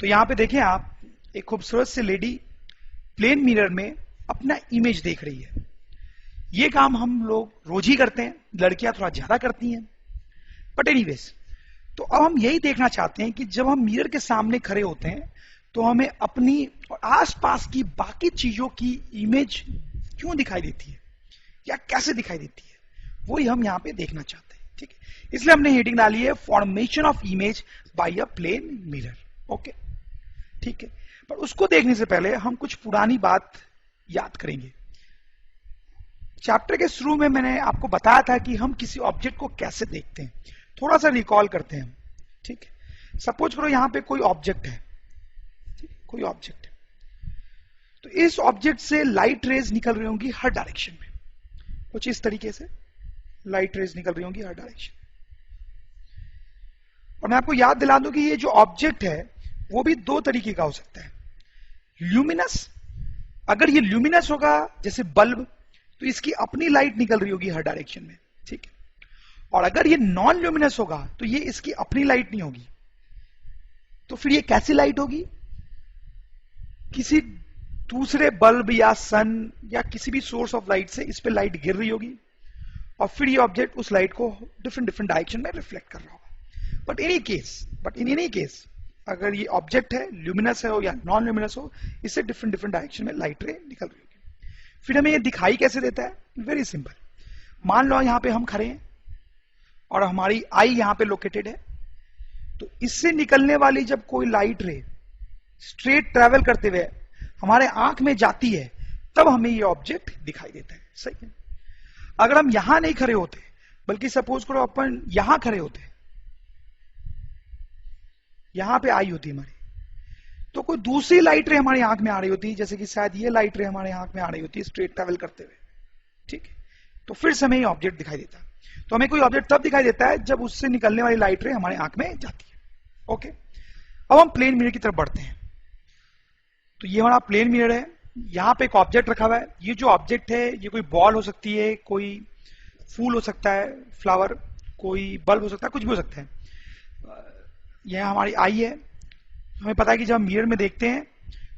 तो यहां पे देखें आप, एक खूबसूरत सी लेडी प्लेन मिरर में अपना इमेज देख रही है। ये काम हम लोग रोज ही करते हैं, लड़कियां थोड़ा ज्यादा करती हैं, बट एनीवेज, तो अब हम यही देखना चाहते हैं कि जब हम मिरर के सामने खड़े होते हैं तो हमें अपनी और आसपास की बाकी चीजों की इमेज क्यों दिखाई देती है या कैसे दिखाई देती है, वही हम यहां पे देखना चाहते हैं। ठीक है, इसलिए हमने हेडिंग डाली है formation of image by a plane mirror. Okay, ठीक है, पर उसको देखने से पहले हम कुछ पुरानी बात याद करेंगे। चैप्टर के शुरू में मैंने आपको बताया था कि हम किसी ऑब्जेक्ट को कैसे देखते हैं, थोड़ा सा रिकॉल करते हैं। ठीक है, सपोज करो यहां पे कोई ऑब्जेक्ट है, कोई ऑब्जेक्ट है, तो इस ऑब्जेक्ट से लाइट रेज निकल रही होंगी हर डायरेक्शन में, कुछ इस तरीके से लाइट रेज निकल रही होंगी हर डायरेक्शन। और मैं आपको याद दिला दूं कि ये जो ऑब्जेक्ट है वो भी दो तरीके का हो सकता है। ल्यूमिनस, अगर ये ल्यूमिनस होगा जैसे बल्ब, तो इसकी अपनी लाइट निकल रही होगी हर डायरेक्शन में। ठीक है, और अगर ये नॉन ल्यूमिनस होगा तो ये इसकी अपनी लाइट नहीं होगी, तो फिर ये कैसी लाइट होगी? किसी दूसरे बल्ब या सन या किसी भी सोर्स ऑफ लाइट से इस पे लाइट गिर रही होगी और फिर ये ऑब्जेक्ट उस लाइट को डिफरेंट डिफरेंट डायरेक्शन में रिफ्लेक्ट कर रहा होगा। बट इन एनी केस अगर ये ऑब्जेक्ट है, ल्यूमिनस है हो या नॉन ल्यूमिनस हो, इससे डिफरेंट डिफरेंट डायरेक्शन में लाइट रे निकल रही होगी। फिर हमें ये दिखाई कैसे देता है? Very simple. मान लो यहां पे हम खड़े हैं और हमारी आई यहां पे लोकेटेड है, तो इससे निकलने वाली जब कोई लाइट रे स्ट्रेट ट्रेवल करते हुए हमारे आंख में जाती है, तब हमें ये ऑब्जेक्ट दिखाई देता है। सही है। अगर हम यहां नहीं खड़े होते, बल्कि सपोज करो अपन यहां खड़े होते, यहां पे आई होती हमारी, तो कोई दूसरी लाइट रे हमारी आंख में आ रही होती, जैसे कि शायद ये लाइट रे हमारे आंख में आ रही होती स्ट्रेट ट्रेवल करते हुए। ठीक है, तो फिर से हमें ये ऑब्जेक्ट दिखाई देता है। तो हमें कोई ऑब्जेक्ट तब दिखाई देता है जब उससे निकलने वाली लाइट रे हमारे आंख में जाती है। ओके, अब हम प्लेन मिरर की तरफ बढ़ते हैं। तो ये हमारा प्लेन मिरर है, यहां पे एक ऑब्जेक्ट रखा हुआ है। ये जो ऑब्जेक्ट है ये कोई बॉल हो सकती है, कोई फूल हो सकता है, फ्लावर, कोई बल्ब हो सकता है, कुछ भी हो सकता है। यह हमारी आई है। हमें पता है कि जब हम मिरर में देखते हैं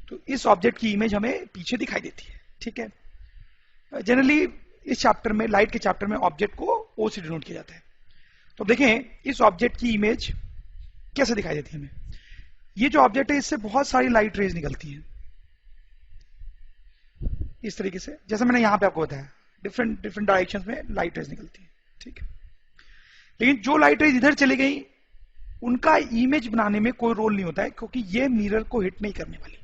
तो इस ऑब्जेक्ट की इमेज हमें पीछे दिखाई देती है। ठीक है, जनरली इस चैप्टर में, लाइट के चैप्टर में, ऑब्जेक्ट को ओ से डिनोट किया जाता है। तो देखें इस ऑब्जेक्ट की इमेज कैसे दिखाई देती है हमें। ये जो ऑब्जेक्ट है इससे बहुत सारी लाइट रेज निकलती हैं इस तरीके से, जैसे मैंने यहां पे आपको बताया, डिफरेंट डिफरेंट डायरेक्शंस में लाइट रेज निकलती है। ठीक है, लेकिन जो लाइट रेज इधर चली गई उनका इमेज बनाने में कोई रोल नहीं होता है, क्योंकि ये मिरर को हिट नहीं करने वाली।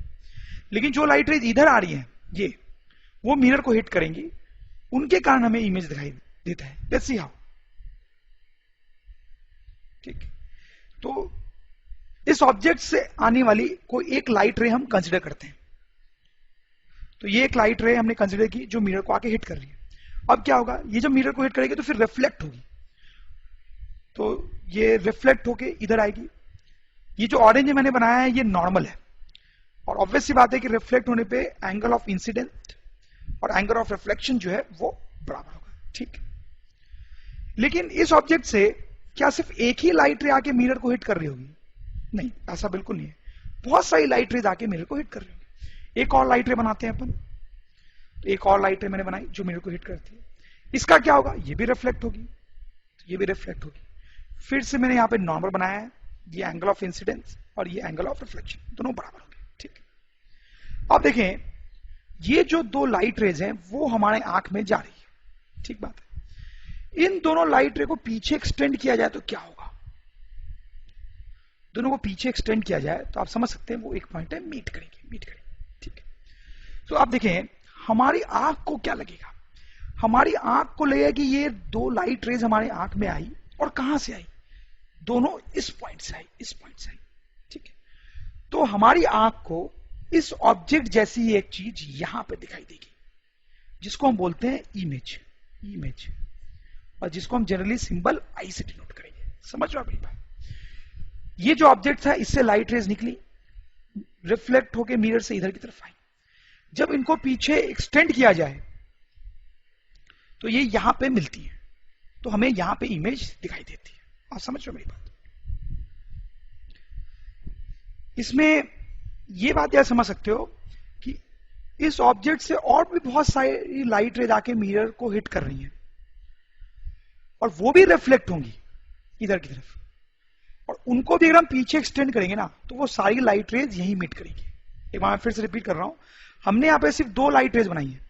लेकिन जो लाइट रेज इधर आ रही है ये, वो मिरर को हिट करेंगी, उनके कारण हमें इमेज दिखाई देता है। Let's see how. ठीक, तो इस ऑब्जेक्ट से आने वाली कोई एक लाइट रे हम कंसीडर करते हैं। तो ये एक लाइट रे हमने कंसीडर की जो मिरर को आके हिट कर रही है। अब क्या होगा, ये जब मिरर को हिट करेगी तो फिर रिफ्लेक्ट होगी, तो ये रिफ्लेक्ट होके इधर आएगी। ये जो ऑरेंज मैंने बनाया है ये नॉर्मल है, और ऑब्वियस सी बात है कि रिफ्लेक्ट होने पे एंगल ऑफ इंसिडेंट और एंगल ऑफ रिफ्लेक्शन जो है वो बराबर होगा। ठीक, लेकिन इस ऑब्जेक्ट से क्या सिर्फ एक ही लाइट रे आके मिरर को हिट कर रही होगी? नहीं, ऐसा बिल्कुल नहीं है। बहुत सारी लाइट रेज आके मिरर को हिट कर रही होगी। एक और लाइट रे बनाते हैं अपन, तो एक और लाइट रे मैंने बनाई जो मिरर को हिट करती है। इसका क्या होगा, ये भी रिफ्लेक्ट होगी, ये भी रिफ्लेक्ट होगी। फिर से मैंने यहां पे नॉर्मल बनाया है, ये एंगल ऑफ इंसिडेंस और ये एंगल ऑफ रिफ्लेक्शन दोनों बराबर होंगे। ठीक, अब देखें ये जो दो लाइट रेज हैं वो हमारे आंख में जा रही है। ठीक बात है। इन दोनों लाइट रे को पीछे एक्सटेंड किया जाए तो क्या होगा? दोनों को पीछे एक्सटेंड किया जाए तो आप समझ सकते हैं वो एक पॉइंट है, मीट करेंगे। ठीक है, तो आप देखें हमारी आंख को क्या लगेगा? हमारी आंख को लगेगा कि ये दो लाइट रेज हमारे आंख में आई, और कहां से आई? दोनों इस पॉइंट से आई, इस पॉइंट से आई। ठीक है, तो हमारी आंख को इस ऑब्जेक्ट जैसी एक चीज यहां पे दिखाई देगी, जिसको हम बोलते हैं इमेज, और जिसको हम जनरली सिंबल आई से डिनोट करेंगे। समझ रहे हो मेरी बात? ये जो ऑब्जेक्ट था इससे लाइट रेज निकली, रिफ्लेक्ट होके मिरर से इधर की तरफ आई। जब इनको पीछे एक्सटेंड किया जाए तो ये यहां पे मिलती है, तो हमें यहां पे इमेज दिखाई देती है। आप समझ रहे हो मेरी बात? इसमें ये बात यार समझ सकते हो कि इस ऑब्जेक्ट से और भी बहुत सारी लाइट रेज आके मिरर को हिट कर रही है और वो भी रिफ्लेक्ट होंगी इधर की तरफ, और उनको भी अगर हम पीछे एक्सटेंड करेंगे ना तो वो सारी लाइट रेज यही मीट करेंगी। एक बार मैं फिर से रिपीट कर रहा हूं, हमने यहां पे सिर्फ 2 लाइट रेज बनाई है,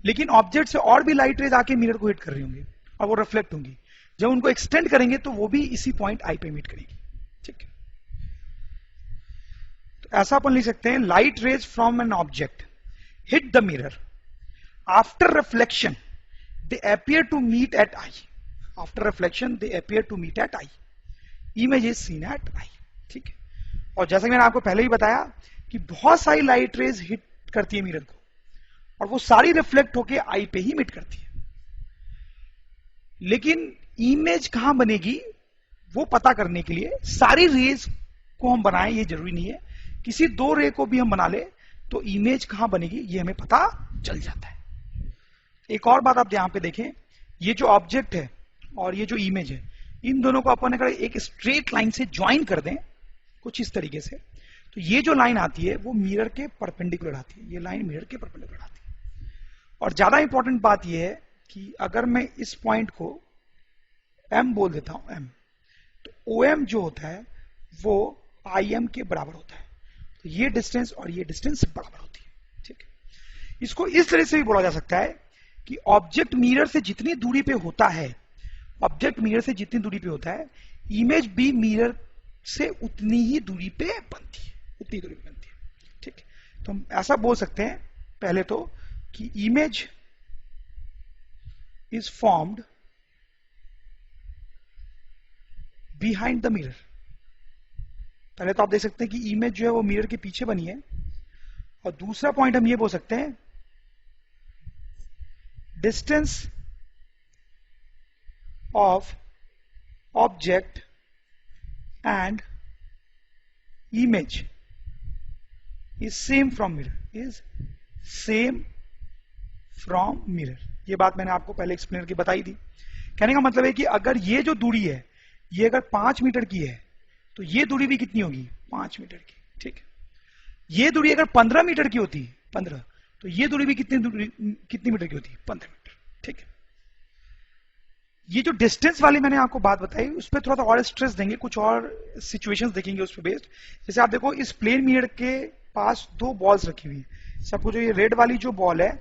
लेकिन ऑब्जेक्ट से और भी लाइट रेज आके मिरर को हिट कर रही होंगी और वो रिफ्लेक्ट होंगी। जब उनको एक्सटेंड करेंगे तो वो भी इसी पॉइंट आई पे मीट करेंगी। ठीक है, तो ऐसा अपन लिख सकते हैं, light rays from an object hit the mirror, after reflection they appear to meet at eye, after reflection they appear to meet at eye, image is seen at eye. ठीक है, और जैसा कि मैंने आपको पहले ही बताया कि बहुत सारी लाइट रेज हिट करती है मिरर को और वो सारी रिफ्लेक्ट होके आई पे ही मीट करती है, लेकिन इमेज कहां बनेगी वो पता करने के लिए सारी रेज को हम बनाएं ये जरूरी नहीं है, किसी 2 रे को भी हम बना ले तो इमेज कहां बनेगी ये हमें पता चल जाता है। एक और बात आप यहां पे देखें, ये जो ऑब्जेक्ट है और ये जो इमेज है, इन दोनों को अपन अगर एक स्ट्रेट लाइन से ज्वाइन कर दें कुछ इस तरीके से, तो ये जो लाइन आती है वो मिरर के परपेंडिकुलर आती है, ये लाइन मिरर के परपेंडिकुलर आती है। और ज्यादा इंपॉर्टेंट बात ये है कि अगर मैं इस पॉइंट को M बोल देता हूं, M, तो OM जो होता है वो IM के बराबर होता है, तो ये डिस्टेंस और ये डिस्टेंस बराबर होती है। ठीक है, इसको इस तरह से भी बोला जा सकता है कि ऑब्जेक्ट मिरर से जितनी दूरी पे होता है, ऑब्जेक्ट मिरर से जितनी दूरी पे होता है, इमेज भी मिरर से उतनी ही दूरी पे बनती है, उतनी दूरी पे बनती है। ठीक है, तो हम ऐसा बोल सकते हैं पहले तो कि image is formed behind the mirror. पहले तो आप देख सकते हैं कि इमेज जो है वो मिरर के पीछे बनी है, और दूसरा पॉइंट हम ये बोल सकते हैं distance of object and image is same from mirror, is same from mirror. ये बात मैंने आपको पहले एक्सप्लेन करके बताई थी। कहने का मतलब है कि अगर ये जो दूरी है ये अगर 5 मीटर की है तो ये दूरी भी कितनी होगी, 5 मीटर की। ठीक है, ये दूरी अगर 15 मीटर की होती, 15, तो ये दूरी भी कितनी मीटर की होती, 15 मीटर। ठीक है, ये जो डिस्टेंस वाली मैंने आपको बात बताई उस पर थोड़ा सा और स्ट्रेस देंगे, कुछ और सिचुएशंस देखेंगे उस पर बेस्ड। जैसे आप देखो इस प्लेन मिरर के पास 2 बॉल्स रखी हुई है, सबको जो ये रेड वाली जो बॉल है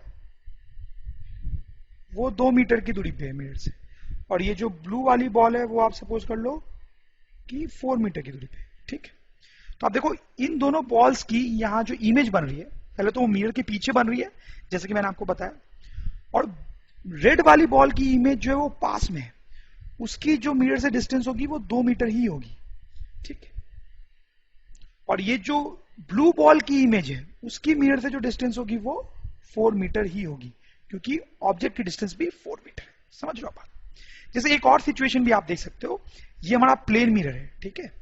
वो 2 मीटर की दूरी पे है मिरर से, और ये जो ब्लू वाली बॉल है वो आप सपोज कर लो कि 4 मीटर की दूरी पे। ठीक है, तो आप देखो इन दोनों बॉल्स की यहां जो इमेज बन रही है, पहले तो वो मिरर के पीछे बन रही है जैसे कि मैंने आपको बताया, और रेड वाली बॉल की इमेज जो है वो पास में है, उसकी जो मिरर से डिस्टेंस होगी वो 2 मीटर ही होगी। ठीक है, और ये जो ब्लू बॉल की इमेज है उसकी मिरर से जो डिस्टेंस होगी वो 4 मीटर ही होगी, क्योंकि ऑब्जेक्ट की डिस्टेंस भी 4 मीटर है। समझ लो बात। जैसे एक और सिचुएशन भी आप देख सकते हो, ये हमारा प्लेन मिरर है। ठीक है,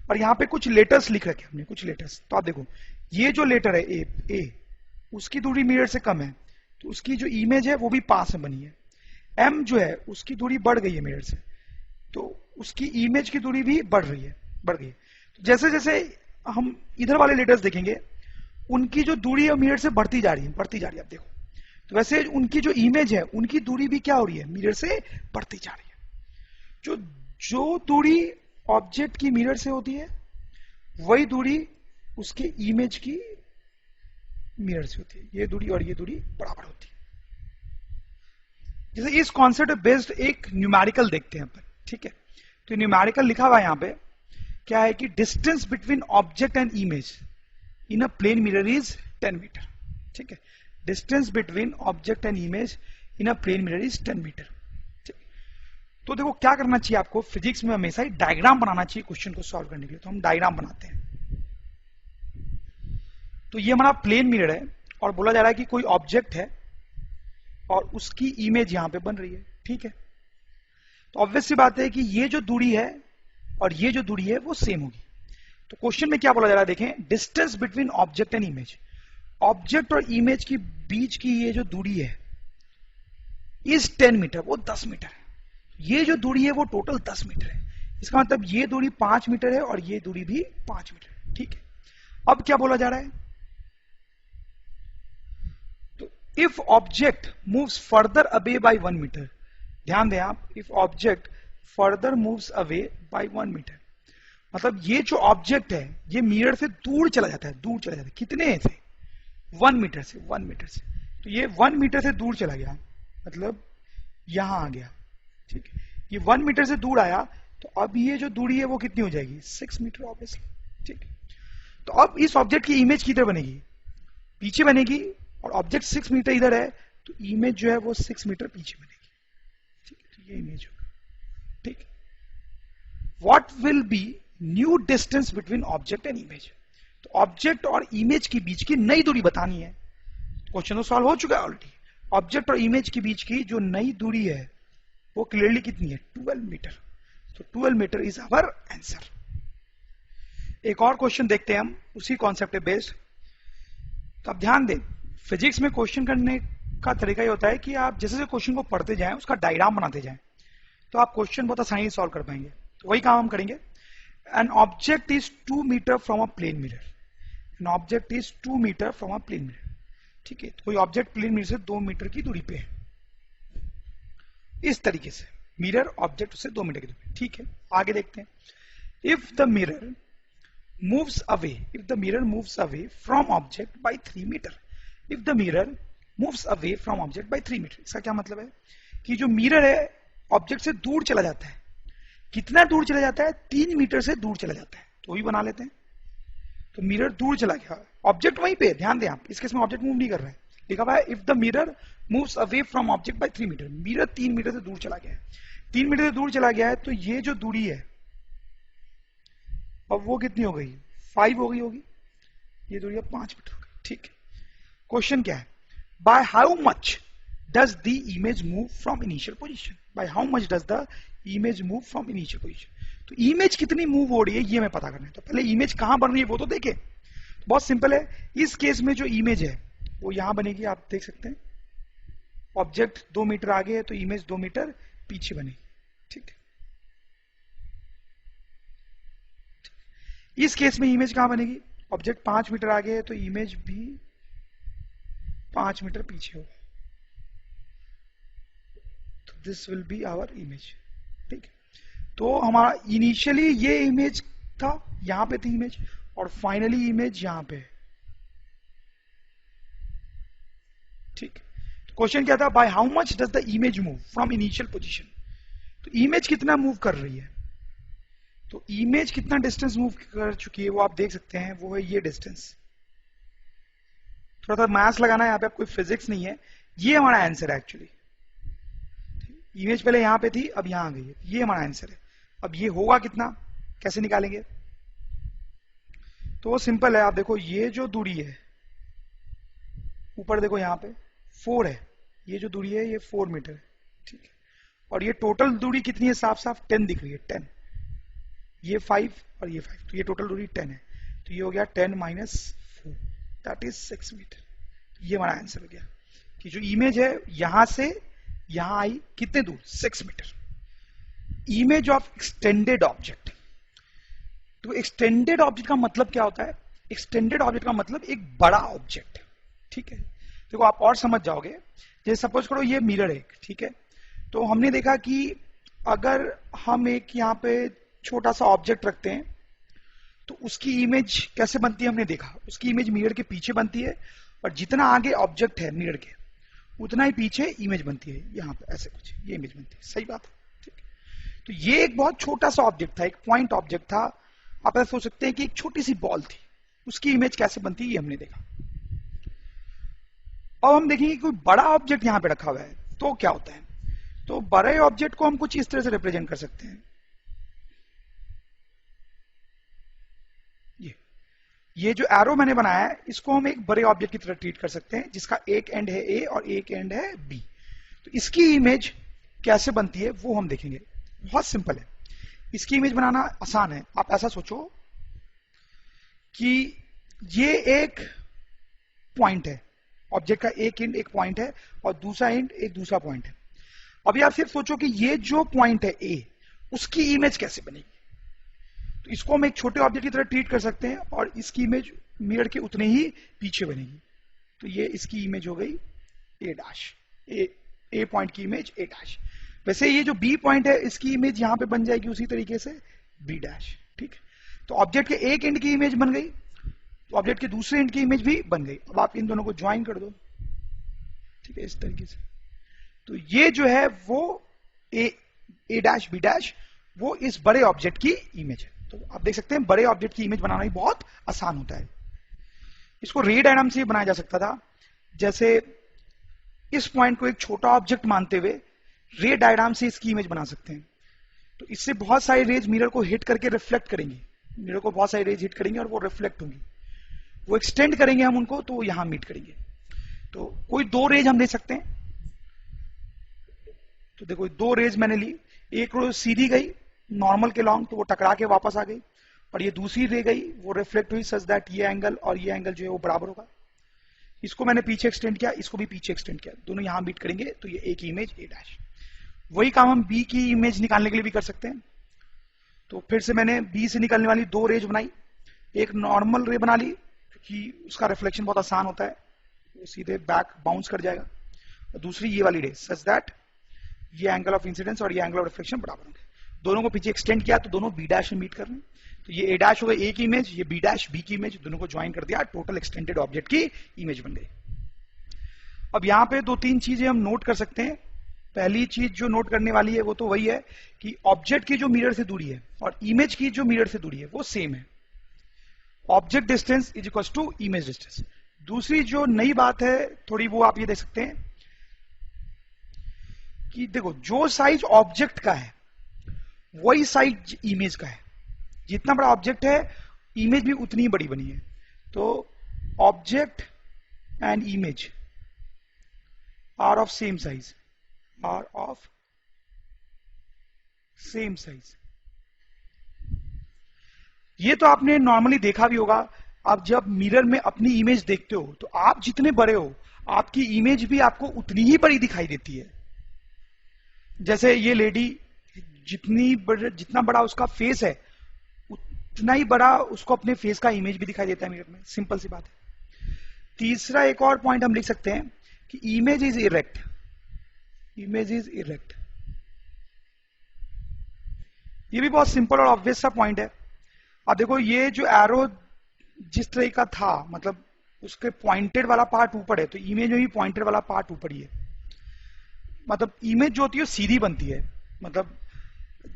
और यहां पे कुछ लेटर्स लिख रखे हमने, कुछ लेटर्स, तो आप देखो ये जो लेटर है ए, उसकी दूरी मिरर से कम है, तो उसकी जो इमेज है वो भी पास में बनी है। M जो है उसकी दूरी बढ़ गई है मिरर से, तो उसकी इमेज की दूरी भी बढ़ गई है। तो जैसे जैसे हम इधर वाले लेटर्स देखेंगे उनकी जो दूरी है मिरर से बढ़ती जा रही है आप देखो, तो वैसे उनकी जो इमेज है उनकी दूरी भी क्या हो रही है, मिरर से बढ़ती जा रही है। जो दूरी ऑब्जेक्ट की मिरर से होती है वही दूरी उसके इमेज की मिरर से होती है, ये दूरी और ये दूरी बराबर होती है। जैसे इस कॉन्सेप्ट बेस्ड एक न्यूमेरिकल देखते हैं अपन। ठीक है, तो न्यूमेरिकल लिखा हुआ है यहां पे, क्या है कि distance between object and image in a plane mirror is 10 metre. ठीक है, distance between object and image in a plane mirror is 10 metre. तो देखो क्या करना चाहिए आपको, फिजिक्स में हमेशा ही डायग्राम बनाना चाहिए क्वेश्चन को सॉल्व करने के लिए, तो हम डायग्राम बनाते हैं। तो ये हमारा प्लेन मिरर है और बोला जा रहा है कि कोई ऑब्जेक्ट है और उसकी इमेज यहां पे बन रही है। ठीक है, तो ऑब्वियस सी बात है कि ये जो दूरी है और ये जो दूरी है वो सेम होगी। तो क्वेश्चन में क्या बोला जा रहा है, देखें, distance between object and image, object और इमेज के बीच की ये जो दूरी है इज 10 मीटर, वो 10 मीटर है। ये जो दूरी है वो टोटल 10 मीटर है। इसका मतलब ये दूरी 5 मीटर है और ये दूरी भी 5 मीटर है। ठीक है, अब क्या बोला जा रहा है, तो if object moves further away by 1 metre, ध्यान दें आप, if object further moves away by 1 metre, मतलब ये जो ऑब्जेक्ट है ये मिरर से दूर चला जाता है, दूर चला जाता है, कितने से, 1 मीटर से, 1 मीटर से, तो ये 1 मीटर से दूर चला गया, मतलब यहां आ गया, ठीक है, ये 1 मीटर से दूर आया, तो अब ये जो दूरी है वो कितनी हो जाएगी, 6 मीटर ऑब्वियसली, ठीक है। तो अब इस ऑब्जेक्ट की इमेज किधर बनेगी, पीछे बनेगी, और ऑब्जेक्ट 6 मीटर इधर है, तो इमेज जो है वो 6 मीटर पीछे बनेगी, ठीक है, तो ये इमेज होगा, ठीक। What will be new distance between object and image, तो ऑब्जेक्ट और इमेज के बीच की नई दूरी बतानी है, क्वेश्चन तो सॉल्व हो चुका है ऑलरेडी, ऑब्जेक्ट और इमेज के बीच की जो नई दूरी है वो क्लियरली कितनी है, 12 मीटर, तो 12 मीटर इज आवर आंसर। एक और क्वेश्चन देखते हैं हम उसी कॉन्सेप्ट पे बेस्ड। तो आप ध्यान दें, फिजिक्स में क्वेश्चन करने का तरीका ये होता है कि आप जैसे जैसे क्वेश्चन को पढ़ते जाएं उसका डायग्राम बनाते जाएं, तो आप क्वेश्चन बहुत आसानी से सॉल्व कर पाएंगे, तो वही काम हम करेंगे। An object is 2 metre from a plane mirror, an object is 2 metre from a plane mirror, ठीक है, तो कोई ऑब्जेक्ट प्लेन मिरर से 2 मीटर की दूरी पे है, इस तरीके से मिरर ऑब्जेक्ट से 2 मीटर की दूरी, ठीक है। आगे देखते हैं, if the mirror moves away, if the mirror moves away from object by 3 metre, if the mirror moves away from object by 3 metre, इसका क्या मतलब है कि जो मिरर है ऑब्जेक्ट से दूर चला जाता है, कितना दूर चला जाता है, 3 मीटर से दूर चला जाता है, तो वही बना लेते हैं। तो मिरर दूर चला गया, ऑब्जेक्ट वहीं पे, ध्यान दें आप, इस केस में ऑब्जेक्ट मूव नहीं कर रहा है, लिखा हुआ है if the mirror moves away from object by 3 metre, mirror 3 metre से दूर चला गया है, 3 मीटर से दूर चला गया है, तो ये जो दूरी है अब वो कितनी हो गई, 5 हो गई होगी, ये दूरी अब 5 मीटर हो गई, ठीक है। क्वेश्चन क्या है, by how much does the image move from initial position, by how much does the image move from initial position, तो इमेज कितनी मूव हो रही है ये हमें पता करना है, तो पहले इमेज कहां बन रही है वो तो देखें, तो बहुत सिंपल है, इस केस में जो इमेज है वो यहां बनेगी, आप देख सकते हैं, ऑब्जेक्ट 2 मीटर आगे है तो इमेज 2 मीटर पीछे बनेगी, ठीक है। इस केस में इमेज कहां बनेगी, ऑब्जेक्ट 5 मीटर आगे है तो इमेज भी 5 मीटर पीछे होगा, तो this will be our image, ठीक है। तो हमारा इनिशियली ये इमेज था, यहां पे थी इमेज, और फाइनली इमेज यहां पे, ठीक। तो क्वेश्चन क्या था, by how much does the image move from initial position, तो इमेज कितना मूव कर रही है, तो इमेज कितना डिस्टेंस मूव कर चुकी है वो आप देख सकते हैं, वो है ये डिस्टेंस, थोड़ा सा मैथ्स लगाना है यहाँ पे, कोई फिजिक्स नहीं है, ये हमारा आंसर है एक्चुअली, इमेज पहले यहां पे थी अब यहां आ गई है, ये हमारा आंसर है। अब ये होगा कितना, कैसे निकालेंगे, तो वो सिंपल है, आप देखो ये जो दूरी है ऊपर देखो यहाँ पे 4 है, ये जो दूरी है ये 4 मीटर है, ठीक है, और ये टोटल दूरी कितनी है, साफ साफ 10 दिख रही है, 10, ये 5 और ये 5, तो ये टोटल दूरी 10 है, तो ये हो गया 10 माइनस 4 दैट इज 6 मीटर, ये हमारा आंसर हो गया कि जो इमेज है यहां से यहां आई कितने दूर, 6 metre. Image of extended object, तो एक्सटेंडेड ऑब्जेक्ट का मतलब क्या होता है, एक्सटेंडेड ऑब्जेक्ट का मतलब एक बड़ा ऑब्जेक्ट, ठीक है। देखो आप और समझ जाओगे, जैसे सपोज करो ये मिरर है, ठीक है, तो हमने देखा कि अगर हम एक यहाँ पे छोटा सा ऑब्जेक्ट रखते हैं तो उसकी इमेज कैसे बनती है, हमने देखा उसकी इमेज मिरर के पीछे बनती है, और जितना आगे ऑब्जेक्ट है मिरर के उतना ही पीछे इमेज बनती है, यहाँ पे ऐसे कुछ ये इमेज बनती है, सही बात है, ठीक है। तो ये एक बहुत छोटा सा ऑब्जेक्ट था, एक पॉइंट ऑब्जेक्ट था, आप ऐसा सोच सकते हैं कि एक छोटी सी बॉल थी, उसकी इमेज कैसे बनती है ये हमने देखा। अब हम देखेंगे कोई बड़ा ऑब्जेक्ट यहां पे रखा हुआ है तो क्या होता है, तो बड़े ऑब्जेक्ट को हम कुछ इस तरह से रिप्रेजेंट कर सकते हैं, ये जो एरो मैंने बनाया है इसको हम एक बड़े ऑब्जेक्ट की तरह ट्रीट कर सकते हैं, जिसका एक एंड है ए और एक एंड है बी, तो इसकी इमेज कैसे बनती है वो हम देखेंगे, बहुत सिंपल है, इसकी इमेज बनाना आसान है। आप ऐसा सोचो कि ये एक पॉइंट है, ऑब्जेक्ट का एक एंड एक पॉइंट है और दूसरा एंड एक दूसरा पॉइंट है। अभी आप सिर्फ सोचो कि ये जो पॉइंट है ए, उसकी इमेज कैसे बनेगी, तो इसको हम एक छोटे ऑब्जेक्ट की तरह ट्रीट कर सकते हैं और इसकी इमेज मिरर के उतने ही पीछे बनेगी। तो ये इसकी इमेज हो गई ए डैश, ए पॉइंट की इमेज ए डैश। वैसे ये जो बी पॉइंट है इसकी इमेज यहां पे बन जाएगी उसी तरीके से बी डैश। ठीक है, तो ऑब्जेक्ट के एक एंड की इमेज बन गई, तो ऑब्जेक्ट के दूसरे एंड की इमेज भी बन गई। अब आप इन दोनों को ज्वाइन कर दो, ठीक है, इस तरीके से। तो ये जो है वो ए डैश बी डैश वो इस बड़े ऑब्जेक्ट की इमेज है। तो आप देख सकते हैं बड़े ऑब्जेक्ट की इमेज बनाना भी बहुत आसान होता है। इसको रे डायग्राम से बनाया जा सकता था, जैसे इस पॉइंट को एक छोटा ऑब्जेक्ट मानते हुए रे डायग्राम से इसकी इमेज बना सकते हैं। तो इससे बहुत सारी रेज मिरर को हिट करके रिफ्लेक्ट करेंगी, मिरर को बहुत सारी रेज हिट करेंगे और वो रिफ्लेक्ट होंगी, वो एक्सटेंड करेंगे हम उनको, तो वो यहां मीट करेंगे। तो कोई दो रेज हम ले सकते हैं। तो देखो दो रेज मैंने ली, एक रो सीधी गई नॉर्मल के लॉन्ग, तो वो टकरा के वापस आ गई, और ये दूसरी रे गई वो रिफ्लेक्ट हुई सच दैट ये एंगल और ये एंगल जो है वो बराबर होगा। इसको मैंने पीछे एक्सटेंड किया, इसको भी पीछे एक्सटेंड किया, दोनों यहां मीट करेंगे, तो ये एक इमेज ए डैश। वही काम हम बी की इमेज निकालने के लिए भी कर सकते हैं। तो फिर से मैंने बी से निकलने वाली दो रेज बनाई, एक नॉर्मल रे बना ली क्योंकि उसका रिफ्लेक्शन बहुत आसान होता है, वो सीधे बैक बाउंस कर जाएगा, और दूसरी ये वाली रे सच दैट ये एंगल ऑफ इंसिडेंस और ये एंगल ऑफ रिफ्लेक्शन बराबर होंगे। दोनों को पीछे एक्सटेंड किया तो दोनों बी डैश में मीट कर रहे हैं, तो ये ए डैश हो गई ए की इमेज, ये बी डैश बी की इमेज, दोनों को ज्वाइन कर दिया, टोटल एक्सटेंडेड ऑब्जेक्ट की इमेज बन गई। अब यहां पे दो तीन चीजें हम नोट कर सकते हैं। पहली चीज जो नोट करने वाली है वो तो वही है कि ऑब्जेक्ट की जो मिरर से दूरी है और इमेज की जो मिरर से दूरी है वो सेम है। Object distance is equal to image distance. दूसरी जो नई बात है थोड़ी, वो आप ये देख सकते हैं कि देखो जो साइज ऑब्जेक्ट का है वही साइज इमेज का है। जितना बड़ा ऑब्जेक्ट है इमेज भी उतनी ही बड़ी बनी है। तो object and image are of same size, are of same size. ये तो आपने नॉर्मली देखा भी होगा, आप जब मिरर में अपनी इमेज देखते हो तो आप जितने बड़े हो आपकी इमेज भी आपको उतनी ही बड़ी दिखाई देती है। जैसे ये लेडी जितना बड़ा उसका फेस है उतना ही बड़ा उसको अपने फेस का इमेज भी दिखाई देता है मिरर में, सिंपल सी बात है। तीसरा एक और पॉइंट हम लिख सकते हैं कि image is erect, image is erect. ये भी बहुत सिंपल और ऑब्वियस सा पॉइंट है। अब देखो ये जो एरो जिस तरह का था, मतलब उसके पॉइंटेड वाला पार्ट ऊपर है, तो इमेज में भी पॉइंटेड वाला पार्ट ऊपर ही है। मतलब इमेज जो होती है सीधी बनती है। मतलब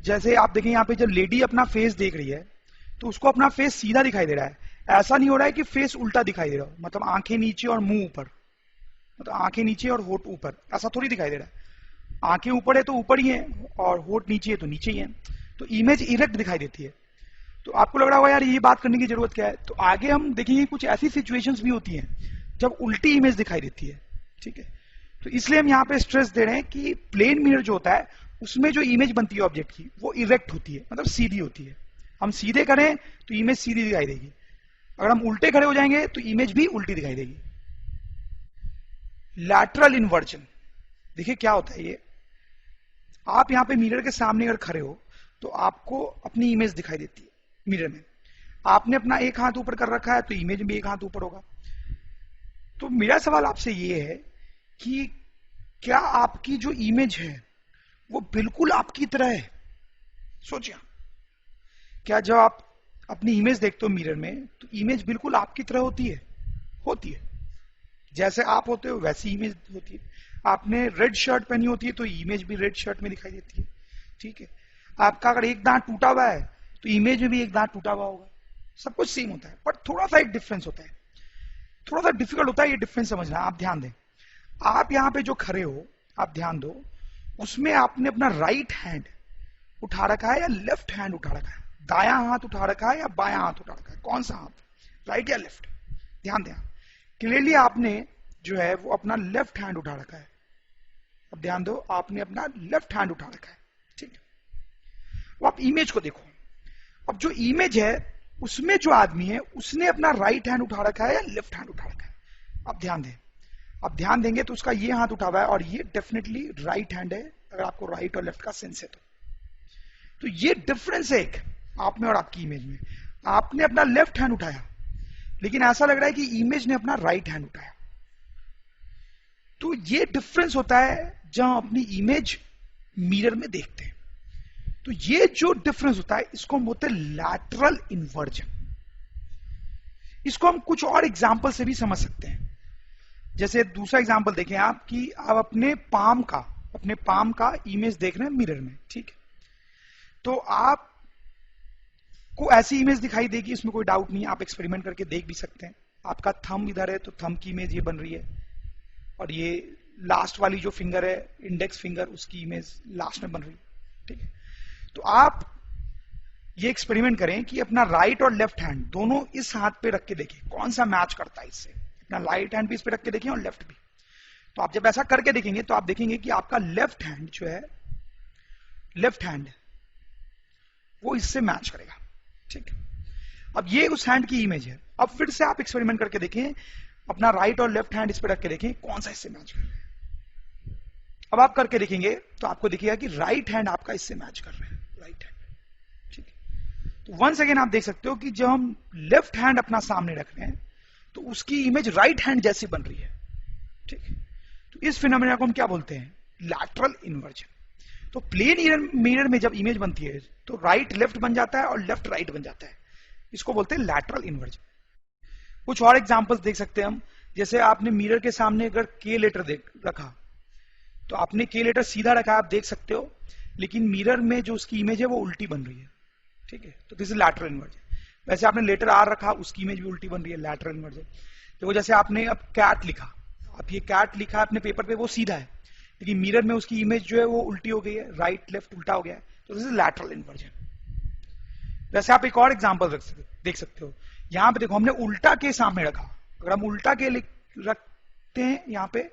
जैसे आप देखें यहाँ पे जब लेडी अपना फेस देख रही है तो उसको अपना फेस सीधा दिखाई दे रहा है, ऐसा नहीं हो रहा है कि फेस उल्टा दिखाई दे रहा हो, मतलब आंखें नीचे और मुंह ऊपर, मतलब आंखें नीचे और होठ ऊपर, ऐसा थोड़ी दिखाई दे रहा है। आंखें ऊपर है तो ऊपर ही है और होठ नीचे है तो नीचे ही है, तो इमेज इरेक्ट दिखाई देती है। तो आपको लग रहा होगा यार ये बात करने की जरूरत क्या है, तो आगे हम देखेंगे कुछ ऐसी सिचुएशंस भी होती हैं जब उल्टी इमेज दिखाई देती है। ठीक है, तो इसलिए हम यहाँ पे स्ट्रेस दे रहे हैं कि प्लेन मिरर जो होता है उसमें जो इमेज बनती है ऑब्जेक्ट की वो इरेक्ट होती है, मतलब सीधी होती है। हम सीधे करें तो इमेज सीधी दिखाई देगी, अगर हम उल्टे खड़े हो जाएंगे तो इमेज भी उल्टी दिखाई देगी। लैटरल इन्वर्जन, देखिए क्या होता है ये। आप यहां पे मिरर के सामने अगर खड़े हो तो आपको अपनी इमेज दिखाई देती है मिरर में। आपने अपना एक हाथ ऊपर कर रखा है तो इमेज में एक हाथ ऊपर होगा। तो मेरा सवाल आपसे ये है कि क्या आपकी जो इमेज है वो बिल्कुल आपकी तरह है? सोचिए, क्या जब आप अपनी इमेज देखते हो मिरर में तो इमेज बिल्कुल आपकी तरह होती है? होती है, जैसे आप होते हो वैसी इमेज होती है। आपने रेड शर्ट पहनी होती है तो इमेज भी रेड शर्ट में दिखाई देती है। ठीक है, आपका अगर एक दांत टूटा हुआ है तो इमेज में भी एक दांत टूटा हुआ होगा। सब कुछ सेम होता है, बट थोड़ा सा एक डिफरेंस होता है, थोड़ा सा डिफिकल्ट होता है ये डिफरेंस समझना। आप ध्यान दें, आप यहां पे जो खड़े हो आप ध्यान दो, उसमें आपने अपना राइट हैंड उठा रखा है या लेफ्ट हैंड उठा रखा है? दायां हाथ उठा रखा है या बायां हाथ उठा रखा है? कौन सा हाथ, राइट या लेफ्ट? ध्यान दें, क्लियरली आपने जो है वो अपना लेफ्ट हैंड उठा रखा है। अब ध्यान दो, आपने अपना लेफ्ट हैंड उठा रखा है। ठीक है, अब आप इमेज को देखो। अब जो इमेज है उसमें जो आदमी है उसने अपना राइट हैंड उठा रखा है या लेफ्ट हैंड उठा रखा है? अब ध्यान दें, अब ध्यान देंगे तो उसका ये हाथ उठा हुआ है और ये डेफिनेटली राइट हैंड है, अगर आपको राइट और लेफ्ट का सेंस है तो ये डिफरेंस है एक आप में और आपकी इमेज में। आपने अपना लेफ्ट हैंड उठाया लेकिन ऐसा लग रहा है कि इमेज ने अपना राइट हैंड उठाया। तो ये डिफरेंस होता है जब हम अपनी इमेज मिरर में देखते हैं। तो ये जो डिफरेंस होता है इसको हम बोलते हैं लैटरल इन्वर्जन। इसको हम कुछ और एग्जाम्पल से भी समझ सकते हैं। जैसे दूसरा एग्जाम्पल देखें आप कि आप अपने पाम का इमेज देख रहे हैं मिरर में, ठीक है। तो आप को ऐसी इमेज दिखाई देगी, इसमें कोई डाउट नहीं है, आप एक्सपेरिमेंट करके देख भी सकते हैं। आपका थंब इधर है तो थंब की इमेज ये बन रही है, और ये लास्ट वाली जो फिंगर है इंडेक्स फिंगर, उसकी इमेज लास्ट में बन रही है, ठीक है। तो आप ये एक्सपेरिमेंट करें कि अपना राइट और लेफ्ट हैंड दोनों इस हाथ पे रख के देखें कौन सा मैच करता है इससे। अपना राइट हैंड भी इस पे रख के देखें और लेफ्ट भी। तो आप जब ऐसा करके देखेंगे तो आप देखेंगे कि आपका लेफ्ट हैंड जो है, लेफ्ट हैंड वो इससे मैच करेगा, ठीक है। अब ये उस हैंड की इमेज है। अब फिर से आप एक्सपेरिमेंट करके देखें, अपना राइट और लेफ्ट हैंड इस पे रख के देखें कौन सा इससे मैच कर रहा है। अब आप करके देखेंगे तो आपको दिखेगा कि राइट हैंड आपका इससे मैच कर रहा है, राइट हैंड, ठीक है। तो वंस अगेन आप देख सकते हो कि जब हम लेफ्ट हैंड अपना सामने रख रहे हैं तो उसकी इमेज राइट हैंड जैसी बन रही है, ठीक है। तो इस फिनोमेना को हम क्या बोलते हैं, लैटरल इन्वर्जन। तो प्लेन मिरर में जब इमेज बनती है तो राइट लेफ्ट बन जाता है और लेफ्ट राइट बन जाता है, इसको बोलते हैं लैटरल इन्वर्जन। कुछ और एग्जांपल्स देख सकते हैं हम। जैसे आपने मिरर के सामने अगर के लेटर रखा तो आपने के लेटर सीधा रखा, आप देख सकते हो, लेकिन मिरर में जो उसकी इमेज है वो उल्टी बन रही है, ठीक है। तो दिस इज लैटरल इन्वर्जन। वैसे आपने लेटर आर रखा, उसकी इमेज भी उल्टी बन रही है, लैटरल इन्वर्जन। देखो जैसे आपने अब कैट लिखा, आप ये कैट लिखा अपने पेपर पे, वो सीधा है, लेकिन मिरर में उसकी इमेज जो है वो उल्टी हो गई है, राइट लेफ्ट उल्टा हो गया है, तो दिस इज लैटरल इन्वर्जन। वैसे आप एक और एग्जांपल देख सकते हो। यहां पे देखो हमने उल्टा के सामने रखा, अगर हम उल्टा के रखते हैं यहां पे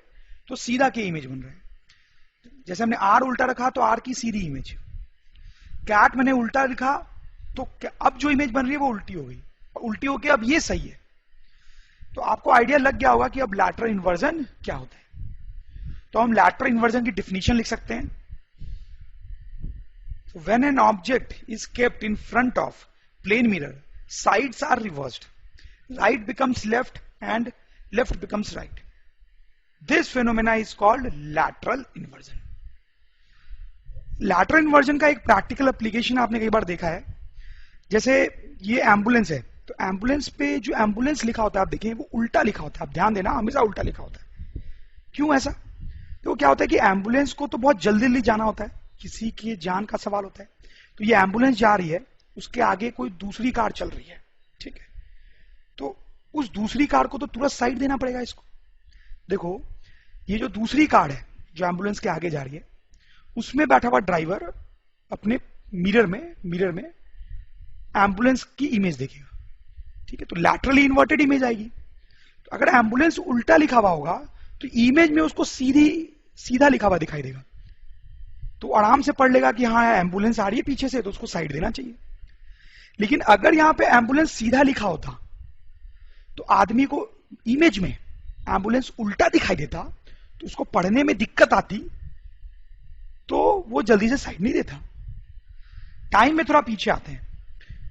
तो सीधा के इमेज बन रहा है। जैसे हमने आर उल्टा रखा तो आर की सीधी इमेज। कैट मैंने उल्टा लिखा तो अब जो इमेज बन रही है वो उल्टी हो गई, उल्टी होके अब ये सही है। तो आपको आइडिया लग गया होगा कि अब लैटरल इन्वर्जन क्या होता है। तो हम लैटरल इन्वर्जन की डेफिनेशन लिख सकते हैं। When an object is kept in front of plane mirror, sides are reversed. Right becomes left and left becomes right. This phenomena is called lateral inversion. Lateral inversion का एक practical application आपने कई बार देखा है। जैसे ये एम्बुलेंस है, तो एम्बुलेंस पे जो एम्बुलेंस लिखा होता है आप देखें वो उल्टा लिखा होता है, आप ध्यान देना, हमेशा उल्टा लिखा होता है। क्यों ऐसा? तो क्या होता है कि एम्बुलेंस को तो बहुत जल्दी जल्दी जाना होता है, किसी की जान का सवाल होता है। तो ये एम्बुलेंस जा रही है, उसके आगे कोई दूसरी कार चल रही है, ठीक है। तो उस दूसरी कार को तो तुरंत साइड देना पड़ेगा इसको। देखो ये जो दूसरी कार है जो एम्बुलेंस के आगे जा रही है, उसमें बैठा हुआ ड्राइवर अपने मिरर में एम्बुलेंस की इमेज देखेगा, ठीक है। तो लैटरली इन्वर्टेड इमेज आएगी। तो अगर एम्बुलेंस उल्टा लिखा हुआ होगा तो इमेज में उसको सीधा लिखा हुआ दिखाई देगा, तो आराम से पढ़ लेगा कि हाँ एम्बुलेंस आ रही है पीछे से, तो उसको साइड देना चाहिए। लेकिन अगर यहां पे एम्बुलेंस सीधा लिखा होता तो आदमी को इमेज में एम्बुलेंस उल्टा दिखाई देता, तो उसको पढ़ने में दिक्कत आती, तो वो जल्दी से साइड नहीं देता। टाइम में थोड़ा पीछे आते हैं।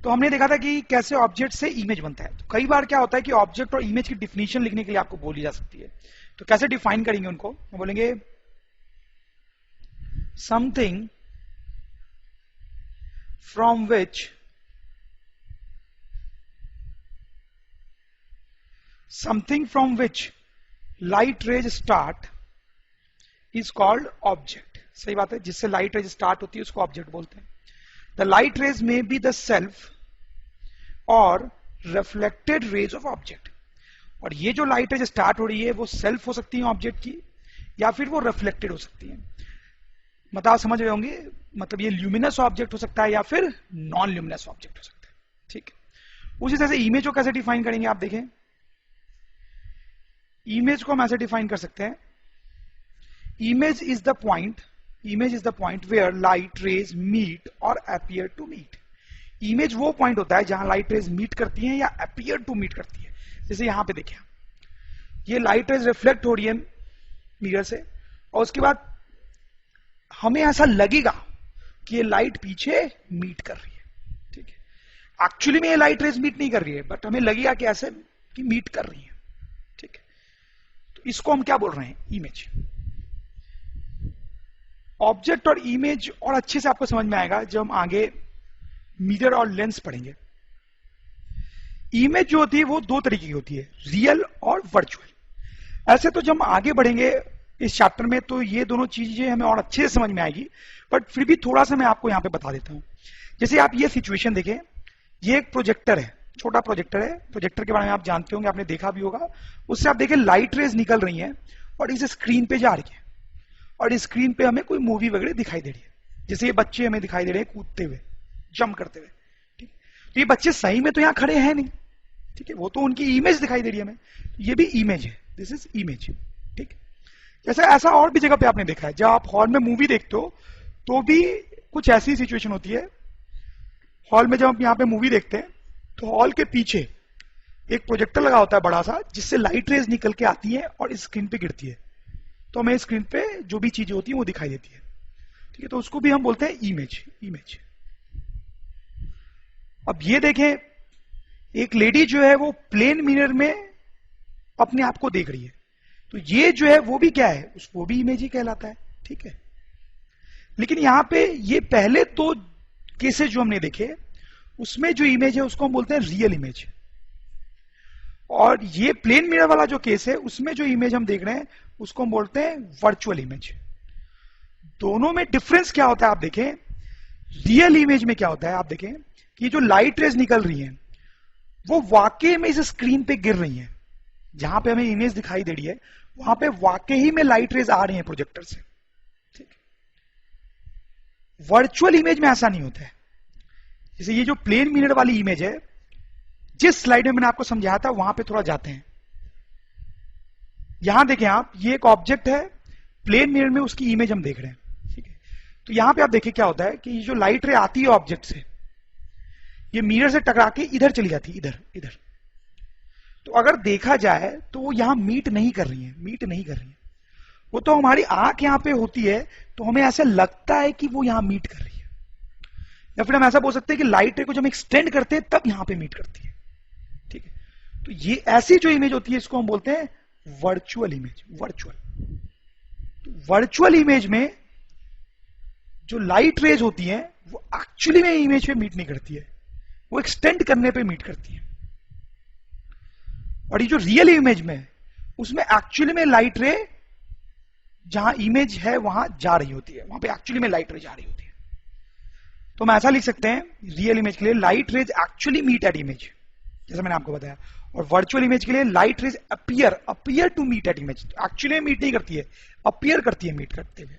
तो हमने देखा था कि कैसे ऑब्जेक्ट से इमेज बनता है। तो कई बार क्या होता है कि ऑब्जेक्ट और इमेज की डिफिनेशन लिखने के लिए आपको बोली जा सकती है। तो कैसे डिफाइन करेंगे उनको, हम बोलेंगे something from which light rays start is called object। सही बात है, जिससे लाइट रेज स्टार्ट होती है उसको ऑब्जेक्ट बोलते हैं। The light rays may be the self or reflected rays of object। और ये जो लाइट रेज स्टार्ट हो रही है वो सेल्फ हो सकती है ऑब्जेक्ट की, या फिर वो रिफ्लेक्टेड हो सकती है। मतलब आप समझ रहे होंगे, मतलब ये ल्यूमिनस ऑब्जेक्ट हो सकता है या फिर नॉन ल्यूमिनस ऑब्जेक्ट हो सकता है, ठीक है। उसी तरह से इमेज को कैसे डिफाइन करेंगे आप देखें। इमेज को हम ऐसे डिफाइन कर सकते हैं, image is the point where light rays meet or appear to meet. Image वो पॉइंट होता है जहां लाइट रेज मीट करती हैं या अपीयर टू मीट करती है। जैसे यहां पे देखिए, ये लाइट रेज रिफ्लेक्ट हो रही है मिरर से, और उसके बाद हमें ऐसा लगेगा कि ये लाइट पीछे मीट कर रही है, ठीक है। एक्चुअली में ये लाइट रेज मीट नहीं कर रही है, बट हमें लगेगा कि ऐसे कि मीट कर रही है, ठीक है। तो इसको हम क्या बोल रहे हैं, इमेज। ऑब्जेक्ट और इमेज और अच्छे से आपको समझ में आएगा जब हम आगे मिरर और लेंस पढ़ेंगे। इमेज जो होती है वो दो तरीके की होती है, रियल और वर्चुअल। ऐसे तो जब हम आगे बढ़ेंगे इस चैप्टर में तो ये दोनों चीजें हमें और अच्छे से समझ में आएगी, बट फिर भी थोड़ा सा मैं आपको यहां पे बता देता हूं। जैसे आप ये सिचुएशन देखें, ये एक प्रोजेक्टर है, छोटा प्रोजेक्टर है। प्रोजेक्टर के बारे में आप जानते होंगे, आपने देखा भी होगा। उससे आप देखें लाइट रेज निकल रही हैं और इस स्क्रीन पे जा रही है, और इस स्क्रीन पे हमें कोई मूवी वगैरह दिखाई दे रही है। जैसे ये बच्चे हमें दिखाई दे रहे हैं कूदते हुए, जंप करते हुए, ठीक। तो ये बच्चे सही में तो यहां खड़े हैं नहीं, ठीक है, वो तो उनकी इमेज दिखाई दे रही है हमें। ये भी इमेज है, दिस इज इमेज, ठीक। जैसे ऐसा और भी जगह पे आपने देखा है, जब आप हॉल में मूवी देखते हो तो भी कुछ ऐसी सिचुएशन होती है। हॉल में जब आप यहां पे मूवी देखते हैं तो हॉल के पीछे एक प्रोजेक्टर लगा होता है बड़ा सा, जिससे लाइट रेज निकल के आती है और इस स्क्रीन पे गिरती है, तो हमें स्क्रीन पे जो भी चीजें होती है वो दिखाई देती है, ठीक है। तो उसको भी हम बोलते हैं इमेज, इमेज। अब ये देखें, एक लेडी जो है वो प्लेन मिरर में अपने आप को देख रही है, तो ये जो है वो भी क्या है, वो भी इमेज ही कहलाता है, ठीक है। लेकिन यहां पे ये पहले दो केसेस जो हमने देखे, उसमें जो इमेज है उसको हम बोलते हैं रियल इमेज, और ये प्लेन मिरर वाला जो केस है उसमें जो इमेज हम देख रहे हैं उसको हम बोलते हैं वर्चुअल इमेज। दोनों में डिफरेंस क्या होता है आप देखें। रियल इमेज में क्या होता है आप देखें कि जो लाइट रेज निकल रही हैं वो वाकई में इस स्क्रीन पे गिर रही हैं, जहां पे हमें इमेज दिखाई दे रही है वहां पे वाकई ही में लाइट रेज आ रही हैं प्रोजेक्टर से, ठीक। वर्चुअल इमेज में ऐसा नहीं होता है। जैसे ये जो प्लेन मिरर वाली इमेज है, जिस स्लाइड में मैंने आपको समझाया था वहां पे थोड़ा जाते हैं। यहां देखें आप, ये एक ऑब्जेक्ट है, प्लेन मिरर में उसकी इमेज हम देख रहे हैं, ठीक है। तो यहां पे आप देखिए क्या होता है कि ये जो लाइट रे आती है ऑब्जेक्ट से, ये मिरर से टकरा के इधर चली जाती है, इधर इधर। तो अगर देखा जाए तो वो यहां मीट नहीं कर रही है, मीट नहीं कर रही है। वो तो हमारी आंख यहां पे होती है तो हमें ऐसा लगता है कि वो यहां मीट कर रही है, या फिर हम ऐसा बोल सकते हैं कि लाइट रे को जब हम एक्सटेंड करते हैं तब यहां पे मीट करती है, ठीक है। तो ये ऐसी जो इमेज होती है इसको हम बोलते हैं virtual image, virtual. Virtual image में जो लाइट रेज होती हैं वो एक्चुअली में इमेज पे मीट नहीं करती है, वो एक्सटेंड करने पे मीट करती है। और ये जो रियल इमेज में, उसमें एक्चुअली में लाइट रे जहां इमेज है वहां जा रही होती है, वहां पे एक्चुअली में लाइट रे जा रही होती है। तो हम ऐसा लिख सकते हैं रियल इमेज के लिए, light rays actually meet at image, जैसा मैंने आपको बताया। और वर्चुअल इमेज के लिए light rays appear to meet at image, actually meet नहीं करती है, अपीयर करती है मीट करते हुए।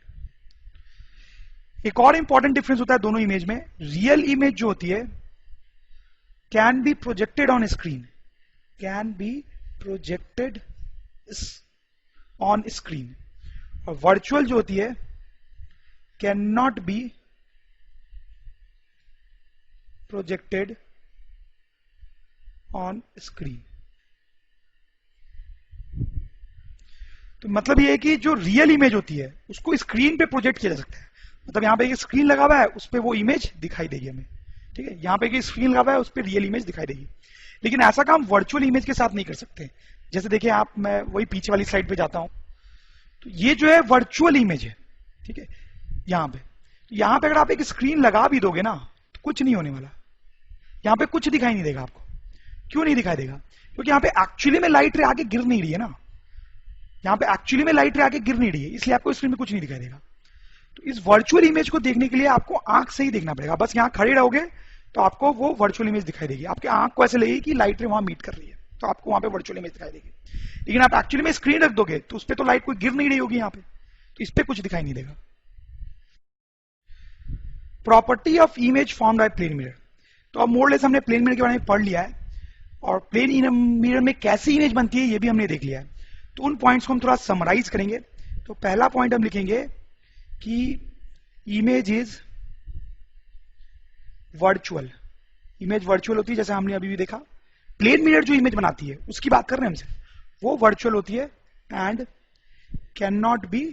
एक और इंपॉर्टेंट डिफरेंस होता है दोनों इमेज में। रियल इमेज जो होती है can be projected on screen, can be projected on screen, और वर्चुअल जो होती है can not be projected on screen. तो मतलब ये है कि जो रियल इमेज होती है उसको स्क्रीन पे प्रोजेक्ट किया जा सकता है। मतलब यहां पे एक स्क्रीन लगा हुआ है, उस पर वो इमेज दिखाई देगी हमें, ठीक है। यहां पे एक स्क्रीन लगा हुआ है, उस पर रियल इमेज दिखाई देगी। लेकिन ऐसा काम वर्चुअल इमेज के साथ नहीं कर सकते। जैसे देखिए आप, मैं वही पीछे वाली स्लाइड पे जाता हूं, तो ये जो है वर्चुअल इमेज है, ठीक है। यहां पे अगर आप एक स्क्रीन लगा भी दोगे ना तो कुछ नहीं होने वाला, यहां पे कुछ दिखाई नहीं देगा आपको। क्यों नहीं दिखाई देगा? क्योंकि यहां पे एक्चुअली में लाइट रे आगे गिर नहीं रही है ना, यहां पे एक्चुअली में लाइट रे आगे गिर नहीं रही है, इसलिए आपको स्क्रीन में कुछ नहीं दिखाई देगा। तो इस वर्चुअल इमेज को देखने के लिए आपको आंख से ही देखना पड़ेगा। बस यहां खड़े रहोगे तो आपको वो वर्चुअल इमेज दिखाई देगी। आपकी आंख को ऐसे लगेगी कि लाइट रे वहां मीट कर रही है, तो आपको वहां पे वर्चुअल इमेज दिखाई देगी। लेकिन आप एक्चुअली में स्क्रीन रख दोगे तो उस पर तो लाइट कोई गिर नहीं रही होगी यहां पे, तो इस पर कुछ दिखाई नहीं देगा। Property of image formed by plane mirror. तो अब मोरलेस हमने प्लेन मिरर के बारे में पढ़ लिया है, और प्लेन मिरर में कैसी इमेज बनती है ये भी हमने देख लिया है। तो उन पॉइंट्स को हम थोड़ा समराइज करेंगे। तो पहला पॉइंट हम लिखेंगे कि image is virtual. Image virtual होती है, जैसे हमने अभी भी देखा। प्लेन मिरर जो इमेज बनाती है उसकी बात कर रहे हैं हमसे, वो वर्चुअल होती है and can not be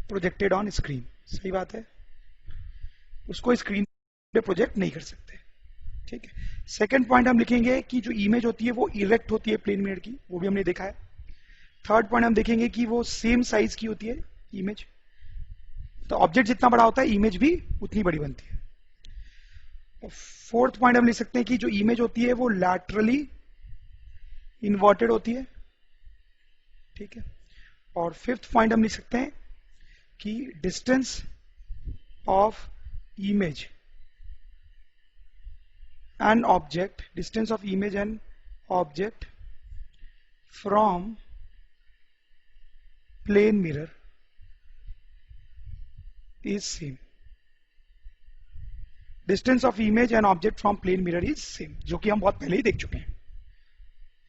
projected on screen. सही बात है, उसको स्क्रीन पे प्रोजेक्ट नहीं कर सकते। ठीक है। सेकंड पॉइंट हम लिखेंगे कि जो इमेज होती है वो इरेक्ट होती है प्लेन मिरर की, वो भी हमने देखा है। थर्ड पॉइंट हम देखेंगे कि वो सेम साइज की होती है इमेज, तो ऑब्जेक्ट जितना बड़ा होता है इमेज भी उतनी बड़ी बनती है। फोर्थ पॉइंट हम लिख सकते हैं कि जो इमेज होती है वो लैटरली इन्वर्टेड होती है, ठीक है। और फिफ्थ पॉइंट हम लिख सकते हैं कि distance of image and object, distance of image and object from plane mirror is same. Distance of image and object from plane mirror is same, जो कि हम बहुत पहले ही देख चुके हैं।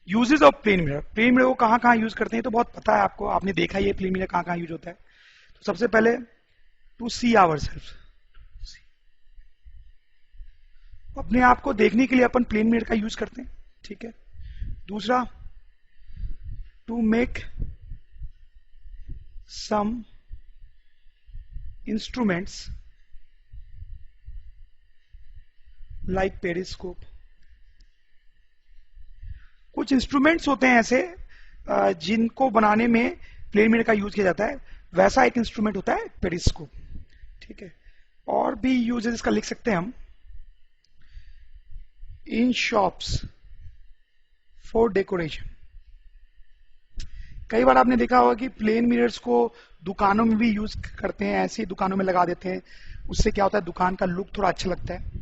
Uses of plane mirror, plane mirror को कहां कहां यूज करते हैं तो बहुत पता है आपको, आपने देखा ये प्लेन मिरर कहां कहां यूज होता है। तो सबसे पहले टू सी आवर सेल्फ, अपने आप को देखने के लिए अपन प्लेन मिरर का यूज करते हैं, ठीक है। दूसरा, to make some instruments like periscope, कुछ इंस्ट्रूमेंट्स होते हैं ऐसे जिनको बनाने में प्लेन मिरर का यूज किया जाता है, वैसा एक इंस्ट्रूमेंट होता है पेरिस्कोप, ठीक है। और भी यूजेस इसका लिख सकते हैं हम, इन शॉप्स फॉर डेकोरेशन। कई बार आपने देखा होगा कि प्लेन मिरर्स को दुकानों में भी यूज करते हैं, ऐसे ही दुकानों में लगा देते हैं, उससे क्या होता है दुकान का लुक थोड़ा अच्छा लगता है।